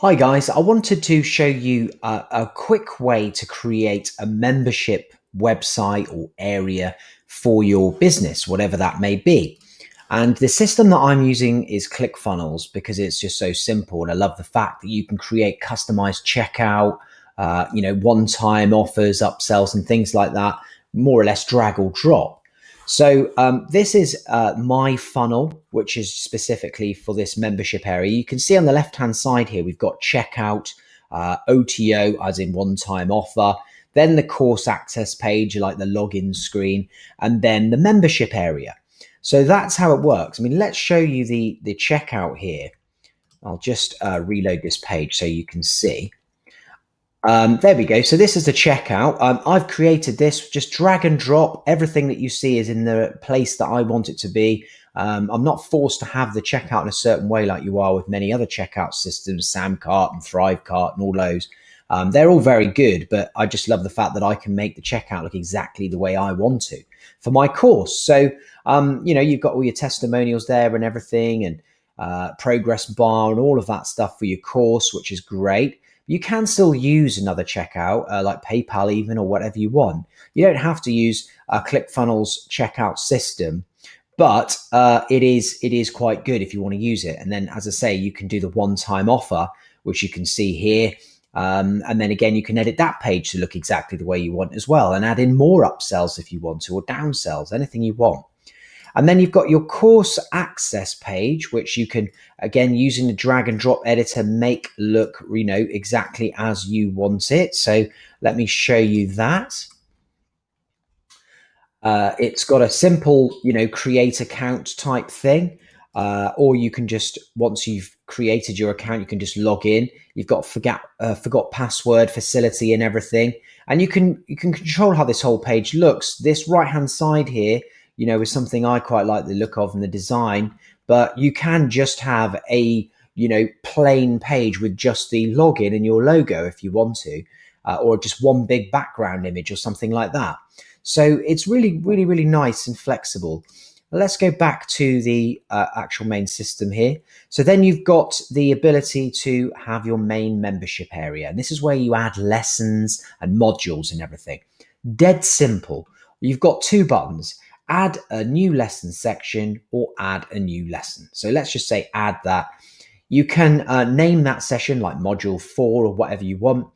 Hi guys, I wanted to show you a quick way to create a membership website or area for your business, whatever that may be. And the system that I'm using is ClickFunnels because it's just so simple. And I love the fact that you can create customized checkout, one-time offers, upsells, and things like that, more or less drag or drop. So this is my funnel, which is specifically for this membership area. You can see on the left-hand side here, we've got checkout, OTO, as in one-time offer, then the course access page, like the login screen, and then the membership area. So that's how it works. I mean, let's show you the checkout here. I'll just reload this page so you can see. There we go. So this is the checkout. I've created this, just drag and drop. Everything that you see is in the place that I want it to be. I'm not forced to have the checkout in a certain way like you are with many other checkout systems, Samcart and Thrivecart and all those. They're all very good, but I just love the fact that I can make the checkout look exactly the way I want to for my course. So, you've got all your testimonials there and everything, and progress bar and all of that stuff for your course, which is great. You can still use another checkout like PayPal even, or whatever you want. You don't have to use a ClickFunnels checkout system, but it is quite good if you want to use it. And then, as I say, you can do the one-time offer, which you can see here. And then again, you can edit that page to look exactly the way you want as well, and add in more upsells if you want to, or downsells, anything you want. And then you've got your course access page, which you can, again, using the drag and drop editor, make look, exactly as you want it. So let me show you that. It's got a simple, create account type thing. Or you can just, once you've created your account, you can just log in. You've got forgot password facility and everything. And you can control how this whole page looks. This right-hand side here, is something I quite like the look of and the design, but you can just have a, plain page with just the login and your logo if you want to, or just one big background image or something like that. So it's really, really, really nice and flexible. Let's go back to the actual main system here. So then you've got the ability to have your main membership area. And this is where you add lessons and modules and everything. Dead simple. You've got two buttons: add a new lesson section or add a new lesson. So let's just say add that. You can name that session like module 4 or whatever you want.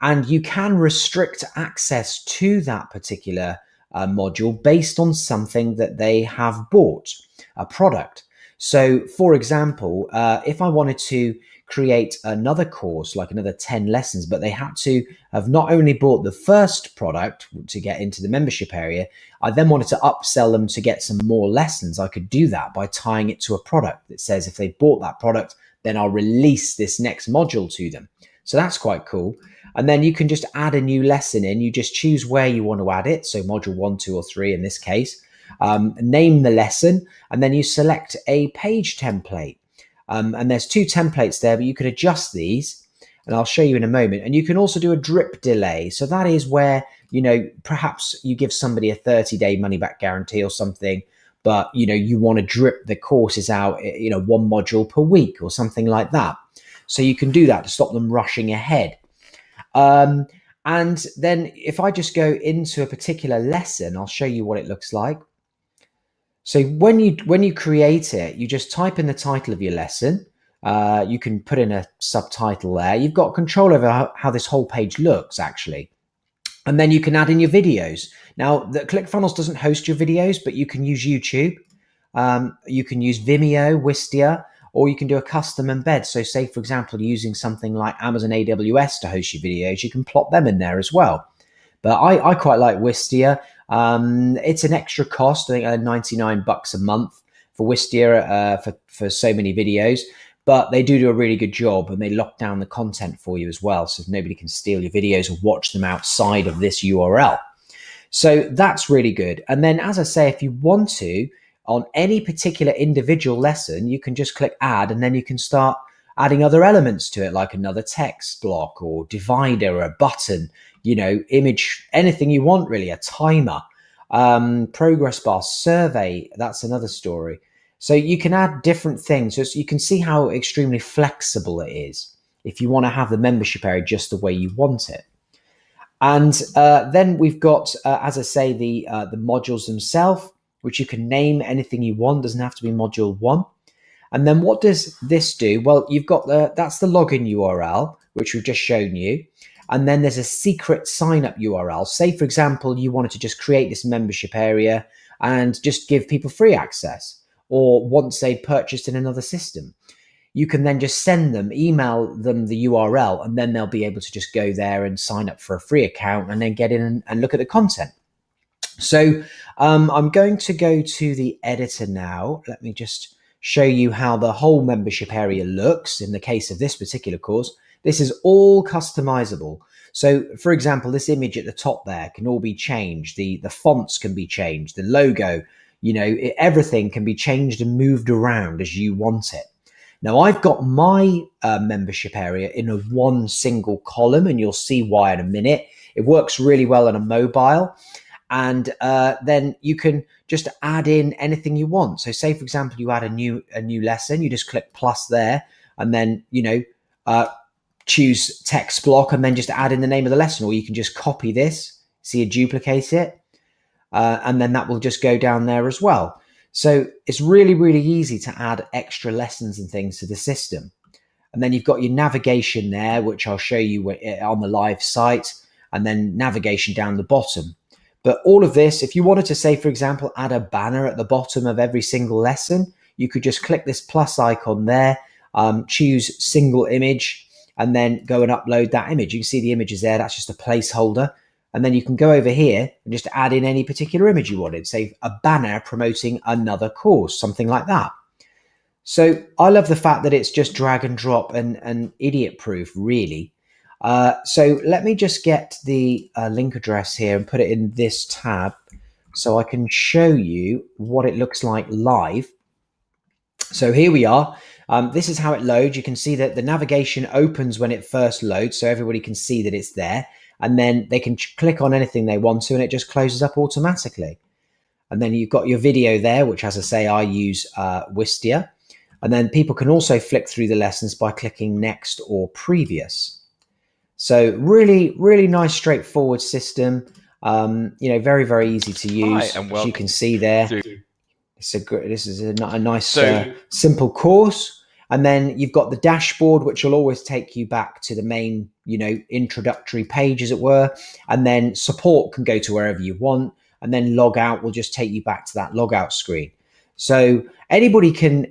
And you can restrict access to that particular module based on something that they have bought, a product. So for example, if I wanted to create another course, like another 10 lessons, but they had to have not only bought the first product to get into the membership area, I then wanted to upsell them to get some more lessons. I could do that by tying it to a product that says if they bought that product, then I'll release this next module to them. So that's quite cool. And then you can just add a new lesson in. You just choose where you want to add it. So module 1, 2, or 3 in this case. Name the lesson, and then you select a page template. And there's two templates there, but you can adjust these, and I'll show you in a moment. And you can also do a drip delay. So that is where, perhaps you give somebody a 30-day money-back guarantee or something, but, you want to drip the courses out, one module per week or something like that. So you can do that to stop them rushing ahead. And then if I just go into a particular lesson, I'll show you what it looks like. So when you create it, you just type in the title of your lesson. You can put in a subtitle there. You've got control over how this whole page looks, actually. And then you can add in your videos. Now, the ClickFunnels doesn't host your videos, but you can use YouTube. You can use Vimeo, Wistia, or you can do a custom embed. So say, for example, using something like Amazon AWS to host your videos, you can plop them in there as well. But I quite like Wistia. It's an extra cost, I think $99 a month for Wistia for so many videos. But they do a really good job, and they lock down the content for you as well, so nobody can steal your videos or watch them outside of this URL. So that's really good. And then, as I say, if you want to, on any particular individual lesson, you can just click add, and then you can start adding other elements to it, like another text block or divider, or a button, image, anything you want really, a timer, progress bar, survey. That's another story. So you can add different things. So you can see how extremely flexible it is. if you want to have the membership area just the way you want it. And then we've got, as I say, the modules themselves, which you can name anything you want. Doesn't have to be module 1. And then what does this do? Well, you've got that's the login URL, which we've just shown you. And then there's a secret sign up URL. Say, for example, you wanted to just create this membership area and just give people free access, or once they purchased in another system. You can then just email them the URL, and then they'll be able to just go there and sign up for a free account and then get in and look at the content. So I'm going to go to the editor now. Let me just show you how the whole membership area looks. In the case of this particular course, this is all customizable. So for example, this image at the top there can all be changed. The fonts can be changed, the logo, everything can be changed and moved around as you want it. Now I've got my membership area in a one single column, and you'll see why in a minute. It works really well on a mobile. And then you can just add in anything you want. So say, for example, you add a new lesson, you just click plus there, and then, choose text block and then just add in the name of the lesson. Or you can just copy this, duplicate it, and then that will just go down there as well. So it's really, really easy to add extra lessons and things to the system. And then you've got your navigation there, which I'll show you on the live site, and then navigation down the bottom. But all of this, if you wanted to say, for example, add a banner at the bottom of every single lesson, you could just click this plus icon there, choose single image, and then go and upload that image. You can see the image is there. That's just a placeholder. And then you can go over here and just add in any particular image you wanted, say a banner promoting another course, something like that. So I love the fact that it's just drag and drop and idiot proof, really. So let me just get the link address here and put it in this tab so I can show you what it looks like live. So here we are. This is how it loads. You can see that the navigation opens when it first loads, so everybody can see that it's there. And then they can click on anything they want to, and it just closes up automatically. And then you've got your video there, which, as I say, I use Wistia. And then people can also flick through the lessons by clicking next or previous. So really, really nice, straightforward system. Very, very easy to use. Hi, as you can see there, this is a nice, simple course. And then you've got the dashboard, which will always take you back to the main, introductory page, as it were. And then support can go to wherever you want. And then log out will just take you back to that logout screen. So anybody can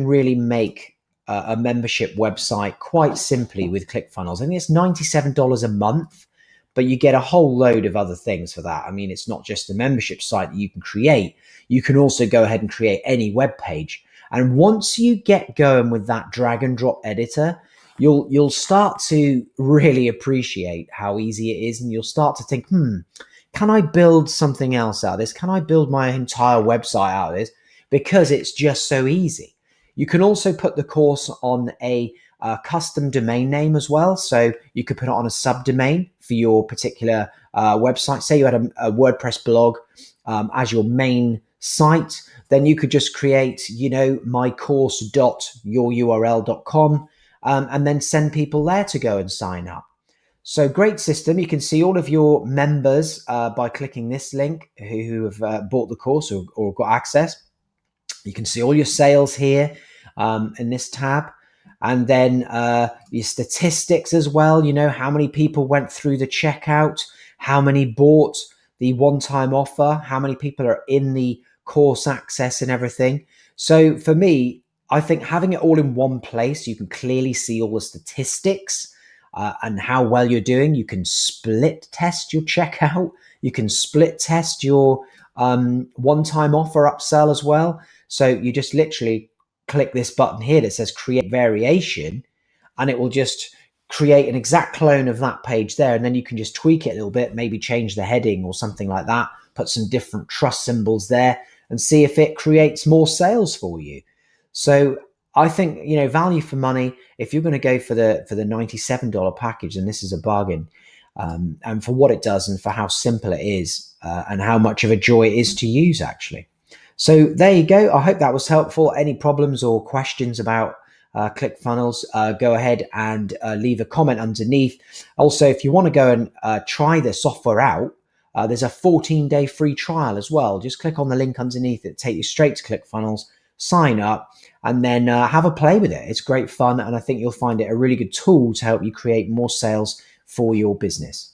really make a membership website quite simply with ClickFunnels. I think it's $97 a month, but you get a whole load of other things for that. I mean, it's not just a membership site that you can create. You can also go ahead and create any web page. And once you get going with that drag and drop editor, you'll start to really appreciate how easy it is. And you'll start to think, can I build something else out of this? Can I build my entire website out of this? Because it's just so easy. You can also put the course on a custom domain name as well. So you could put it on a subdomain for your particular website. Say you had a WordPress blog as your main site, then you could just create, mycourse.yoururl.com and then send people there to go and sign up. So great system. You can see all of your members by clicking this link who have bought the course or got access. You can see all your sales here in this tab. And then your statistics as well, how many people went through the checkout, how many bought the one-time offer, how many people are in the course access and everything. So for me, I think having it all in one place, you can clearly see all the statistics and how well you're doing. You can split test your checkout. You can split test your one-time offer upsell as well. So you just literally click this button here that says create variation, and it will just create an exact clone of that page there. And then you can just tweak it a little bit, maybe change the heading or something like that, put some different trust symbols there and see if it creates more sales for you. So I think, value for money, if you're going to go for the $97 package, then this is a bargain. And for what it does and for how simple it is and how much of a joy it is to use, actually. So there you go. I hope that was helpful. Any problems or questions about ClickFunnels, go ahead and leave a comment underneath. Also, if you want to go and try the software out, there's a 14-day free trial as well. Just click on the link underneath. It take you straight to ClickFunnels, sign up, and then have a play with it. It's great fun, and I think you'll find it a really good tool to help you create more sales for your business.